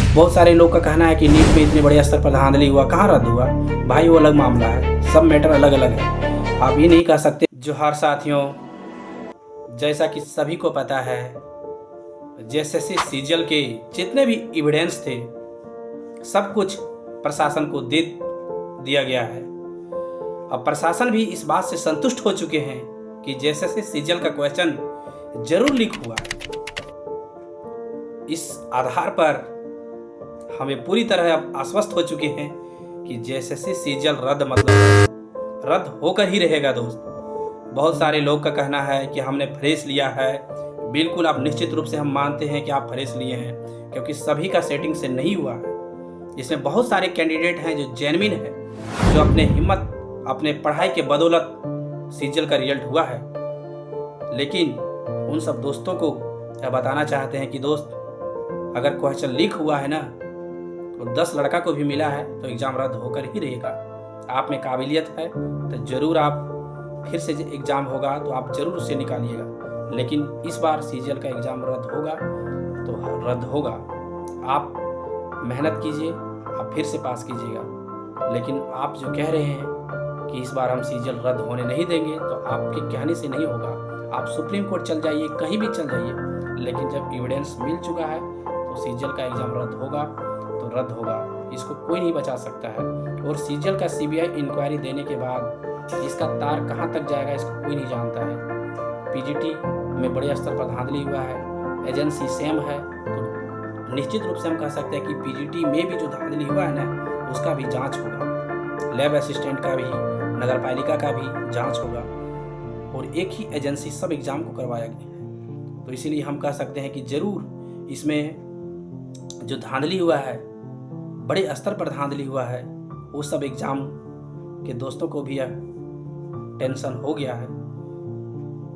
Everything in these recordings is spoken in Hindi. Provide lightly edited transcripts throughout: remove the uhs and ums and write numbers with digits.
बहुत सारे लोग का कहना है कि नीट में इतने बड़े स्तर पर धांधली हुआ, कहाँ रद्द हुआ। भाई वो अलग मामला है, सब मैटर अलग अलग है। आप ये नहीं कह सकते। जोहार साथियों, जैसा कि सभी को पता है, जेएसएससी सीजीएल के जितने भी एविडेंस थे सब कुछ प्रशासन को दे दिया गया है। अब प्रशासन भी इस बात से संतुष्ट हो चुके हैं कि जेएसएससी सीजीएल का क्वेश्चन जरूर लीक हुआ है। इस आधार पर हमें पूरी तरह अब आश्वस्त हो चुके हैं कि जेएसएससी सीजीएल रद्द मतलब रद्द होकर ही रहेगा दोस्त। बहुत सारे लोग का कहना है कि हमने फ्रेश लिया है। बिल्कुल आप निश्चित रूप से हम मानते हैं कि आप फ्रेश लिए हैं, क्योंकि सभी का सेटिंग से नहीं हुआ है। इसमें बहुत सारे कैंडिडेट हैं जो जेन्युइन है, जो अपने हिम्मत अपने पढ़ाई के बदौलत सीजीएल का रिजल्ट हुआ है। लेकिन उन सब दोस्तों को यह बताना चाहते हैं कि दोस्त, अगर क्वेश्चन लीक हुआ है ना, तो 10 लड़का को भी मिला है तो एग्ज़ाम रद्द होकर ही रहेगा। आप में काबिलियत है तो ज़रूर आप फिर से एग्ज़ाम होगा तो आप ज़रूर उसे निकालिएगा। लेकिन इस बार सीजीएल का एग्ज़ाम रद्द होगा तो रद्द होगा। आप मेहनत कीजिए, आप फिर से पास कीजिएगा। लेकिन आप जो कह रहे हैं कि इस बार हम सीजीएल रद्द होने नहीं देंगे, तो आपके कहने से नहीं होगा। आप सुप्रीम कोर्ट चल जाइए, कहीं भी चल जाइए, लेकिन जब एविडेंस मिल चुका है तो सीजीएल का एग्ज़ाम रद्द होगा तो रद्द होगा। इसको कोई नहीं बचा सकता है। और सीजीएल का सीबीआई इंक्वायरी देने के बाद इसका तार कहाँ तक जाएगा इसको कोई नहीं जानता है। पीजीटी में बड़े स्तर पर धांधली हुआ है, एजेंसी सेम है, तो निश्चित रूप से हम कह सकते हैं कि पीजीटी में भी जो धांधली हुआ है ना, उसका भी जांच होगा। लैब असिस्टेंट का भी, नगर पालिका का भी जांच होगा। और एक ही एजेंसी सब एग्ज़ाम को करवाया गया है। तो इसीलिए हम कह सकते हैं कि ज़रूर इसमें जो धांधली हुआ है, बड़े स्तर पर धांधली हुआ है, वो सब एग्ज़ाम के दोस्तों को भी टेंशन हो गया है।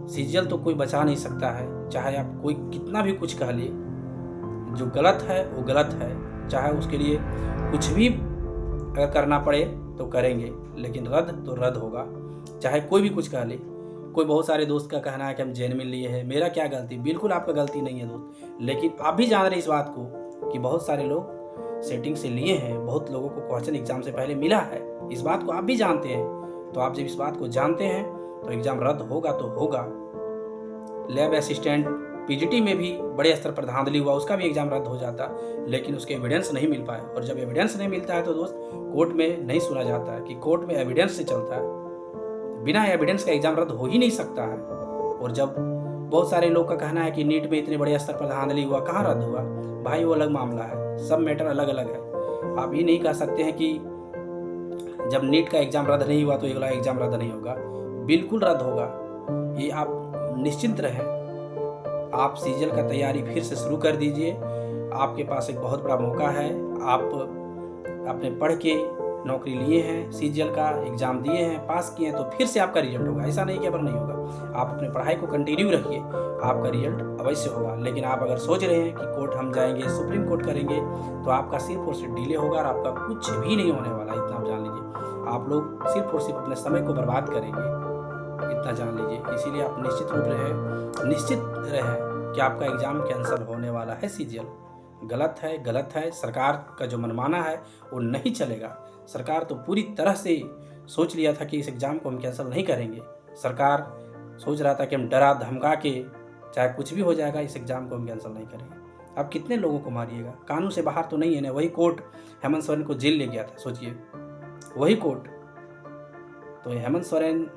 सीजीएल तो कोई बचा नहीं सकता है, चाहे आप कोई कितना भी कुछ कह लिए। जो गलत है वो गलत है, चाहे उसके लिए कुछ भी अगर करना पड़े तो करेंगे, लेकिन रद्द तो रद्द होगा, चाहे कोई भी कुछ कह ले। कोई बहुत सारे दोस्त का कहना है कि हम जेन्युइन लिए हैं, मेरा क्या गलती। बिल्कुल आपका गलती नहीं है दोस्त, लेकिन आप भी जान रहे इस बात को कि बहुत सारे लोग सेटिंग से लिए हैं, बहुत लोगों को क्वेश्चन एग्जाम से पहले मिला है। इस बात को आप भी जानते हैं। तो आप जब इस बात को जानते हैं तो एग्ज़ाम रद्द होगा तो होगा। लैब असिस्टेंट पीजीटी में भी बड़े स्तर पर धांधली हुआ, उसका भी एग्ज़ाम रद्द हो जाता, लेकिन उसके एविडेंस नहीं मिल पाए। और जब एविडेंस नहीं मिलता है तो दोस्त कोर्ट में नहीं सुना जाता है, कि कोर्ट में एविडेंस से चलता है। बिना एविडेंस का एग्ज़ाम रद्द हो ही नहीं सकता है। और जब बहुत सारे लोग का कहना है कि नीट में इतने बड़े स्तर पर धांधली हुआ, कहाँ रद्द हुआ। भाई वो अलग मामला है, सब मैटर अलग अलग है। आप ये नहीं कह सकते हैं कि जब नीट का एग्ज़ाम रद्द नहीं हुआ तो अगला एग्ज़ाम रद्द नहीं होगा। बिल्कुल रद्द होगा, ये आप निश्चिंत रहें। आप सीजीएल का तैयारी फिर से शुरू कर दीजिए। आपके पास एक बहुत बड़ा मौका है। आप अपने पढ़ के नौकरी लिए हैं, सीजीएल का एग्ज़ाम दिए हैं, पास किए हैं, तो फिर से आपका रिजल्ट होगा। ऐसा नहीं कि अब नहीं होगा। आप अपने पढ़ाई को कंटिन्यू रखिए, आपका रिजल्ट अवश्य होगा। लेकिन आप अगर सोच रहे हैं कि कोर्ट हम जाएंगे, सुप्रीम कोर्ट करेंगे, तो आपका सिर्फ और सिर्फ डिले होगा और आपका कुछ भी नहीं होने वाला। इतना आप जान लीजिए। आप लोग सिर्फ और सिर्फ अपने समय को बर्बाद करेंगे, इतना जान लीजिए। इसीलिए आप निश्चित रहें कि आपका एग्ज़ाम कैंसिल होने वाला है। सीजीएल गलत है, गलत है। सरकार का जो मनमाना है वो नहीं चलेगा। सरकार तो पूरी तरह से सोच लिया था कि इस एग्ज़ाम को हम कैंसिल नहीं करेंगे। सरकार सोच रहा था कि हम डरा धमका के चाहे कुछ भी हो जाएगा, इस एग्ज़ाम को हम कैंसिल नहीं करेंगे। अब कितने लोगों को मारिएगा, कानून से बाहर तो नहीं है ना। वही कोर्ट हेमंत सोरेन को जेल ले गया था, सोचिए, वही कोर्ट। तो हेमंत सोरेन